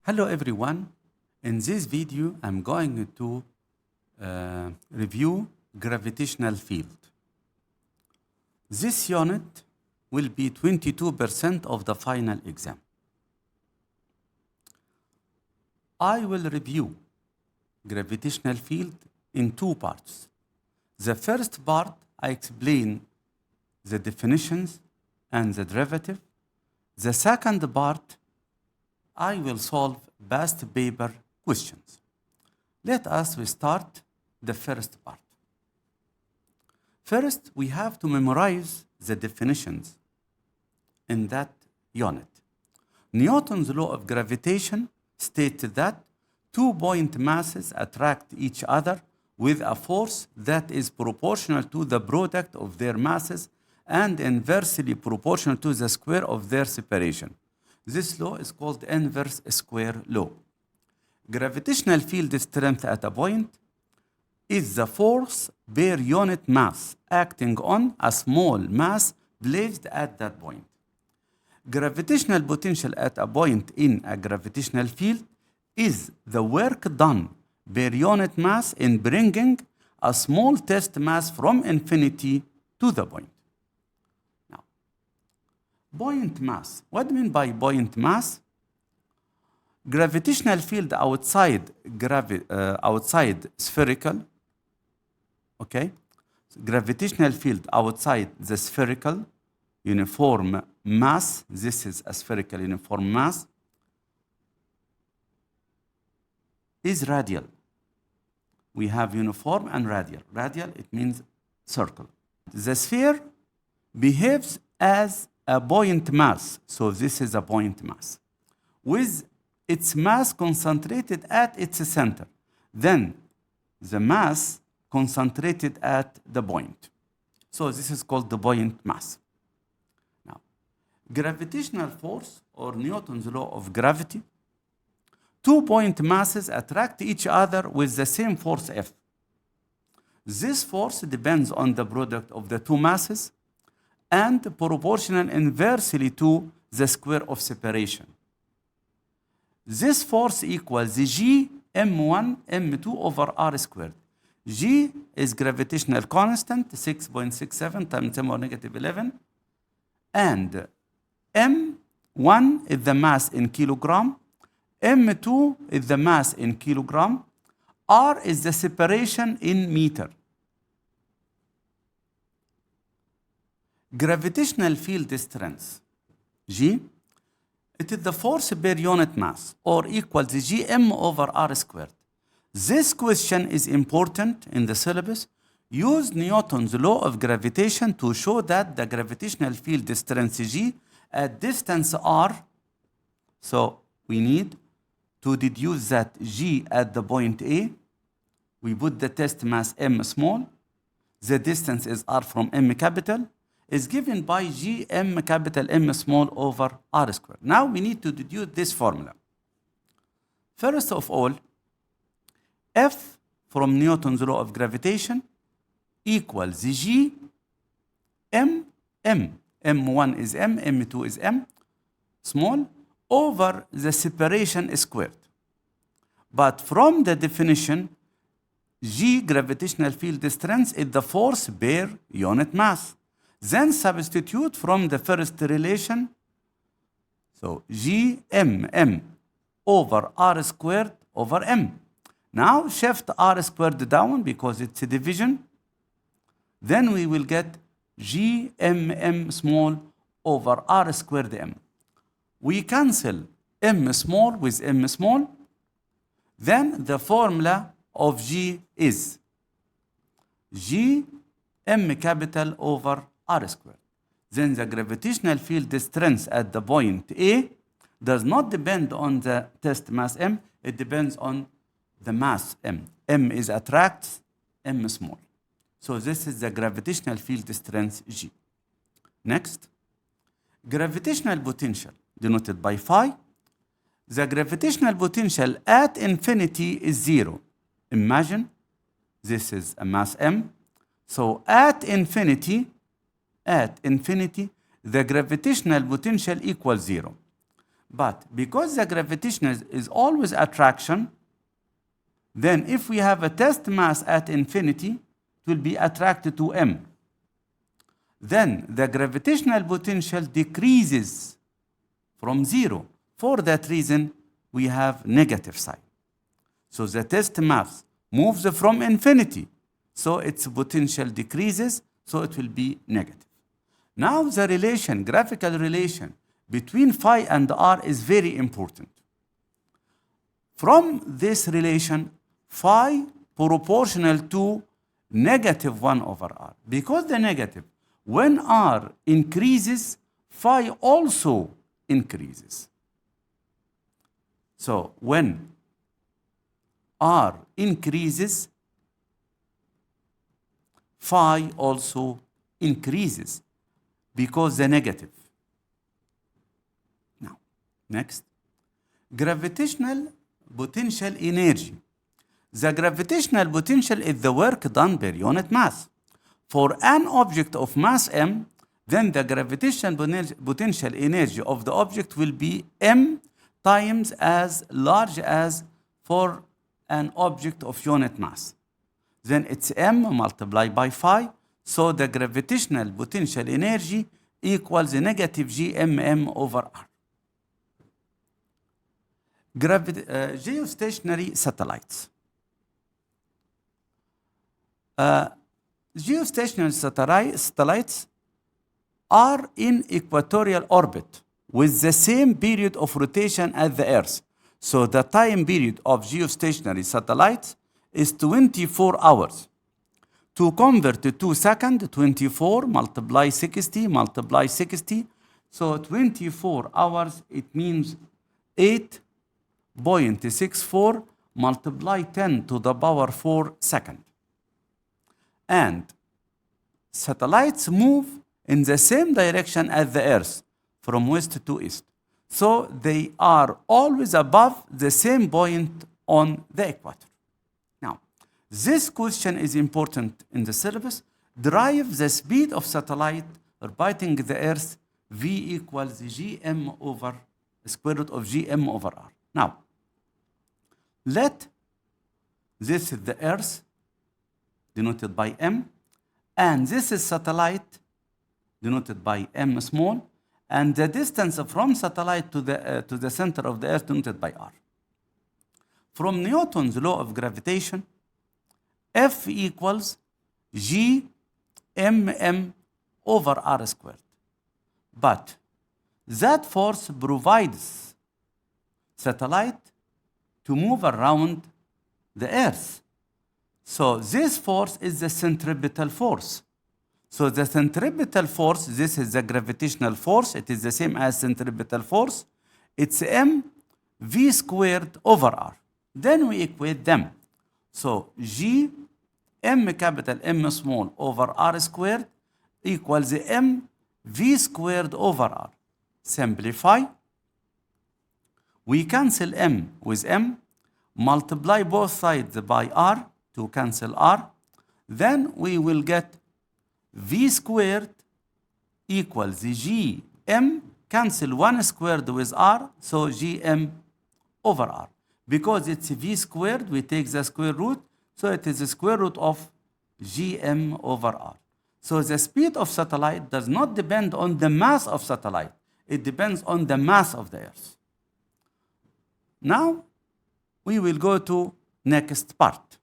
Hello everyone. In this video, I'm going to review gravitational field. This unit will be 22% of the final exam. I will review gravitational field in two parts. The first part, I explain the definitions and the derivative. The second part, I will solve past paper questions. Let us start the first part. First, we have to memorize the definitions in that unit. Newton's law of gravitation states that two-point masses attract each other with a force that is proportional to the product of their masses and inversely proportional to the square of their separation. This law is called inverse square law. Gravitational field strength at a point is the force per unit mass acting on a small mass placed at that point. Gravitational potential at a point in a gravitational field is the work done per unit mass in bringing a small test mass from infinity to the point. Point mass. What do you mean by point mass? Gravitational field outside spherical. Okay, gravitational field outside the spherical uniform mass. This is a spherical uniform mass. Is radial. We have uniform and radial. Radial, it means circle. The sphere behaves as a point mass, so this is a point mass, with its mass concentrated at its center, then the mass concentrated at the point. So this is called the point mass. Now, gravitational force, or Newton's law of gravity, two-point masses attract each other with the same force F. This force depends on the product of the two masses and proportional inversely to the square of separation. This force equals G m1 m2 over r squared. G is gravitational constant, 6.67 times 10 to the negative 11. And m1 is the mass in kilogram. m2 is the mass in kilogram. R is the separation in meter. Gravitational field strength, G, it is the force per unit mass, or equals Gm over r squared. This question is important in the syllabus. Use Newton's law of gravitation to show that the gravitational field strength G at distance r, so we need to deduce that G at the point A, we put the test mass m small, the distance is r from m capital, is given by Gm capital M small over r squared. Now we need to deduce this formula. First of all, F from Newton's law of gravitation equals G m, m1 is m, m2 is m, small, over the separation squared. But from the definition, G, gravitational field strength, is the force per unit mass. Then substitute from the first relation. So Gm over r squared over m. Now shift r squared down because it's a division. Then we will get Gm small over r squared m. We cancel m small with m small. Then the formula of G is Gm capital over r squared. Then the gravitational field strength at the point A does not depend on the test mass m, it depends on the mass m. M is attracts, m small. So this is the gravitational field strength G. Next, gravitational potential denoted by phi. The gravitational potential at infinity is 0. Imagine this is a mass m. So at infinity, the gravitational potential equals 0. But because the gravitational is always attraction, then if we have a test mass at infinity, it will be attracted to m. Then the gravitational potential decreases from 0. For that reason, we have negative sign. So the test mass moves from infinity, so its potential decreases, so it will be negative. Now the relation, graphical relation between phi and r is very important. From this relation, phi proportional to negative 1 over r. Because the negative, when r increases, phi also increases. So when r increases, phi also increases because the negative. Now, next, gravitational potential energy. The gravitational potential is the work done per unit mass. For an object of mass m, then the gravitational potential energy of the object will be m times as large as for an object of unit mass. Then it's m multiplied by phi, so the gravitational potential energy equals negative gmm over r. Geostationary satellites. Geostationary satellites are in equatorial orbit with the same period of rotation as the Earth. So the time period of geostationary satellites is 24 hours. To convert to 2 seconds, 24 multiply 60 multiply 60. So 24 hours, it means 8.64 multiply 10 to the power 4 seconds. And satellites move in the same direction as the Earth, from west to east. So they are always above the same point on the equator. Now, this question is important in the syllabus. Derive the speed of satellite orbiting the Earth, v equals gm over square root of gm over r. Now, let this is the Earth, denoted by m, and this is satellite, denoted by m small, and the distance from satellite to the center of the Earth denoted by r. From Newton's law of gravitation, F equals g mm over r squared. But that force provides satellite to move around the Earth. So this force is the centripetal force. So the centripetal force, this is the gravitational force. It is the same as centripetal force. It's m v squared over r. Then we equate them. So g m capital M small over r squared equals m v squared over r. Simplify. We cancel m with m. Multiply both sides by r to cancel r. Then we will get v squared equals g m, cancel 1 squared with r, so gm over r. Because it's v squared, we take the square root, so it is the square root of gm over r. So the speed of satellite does not depend on the mass of satellite. It depends on the mass of the Earth. Now, we will go to next part.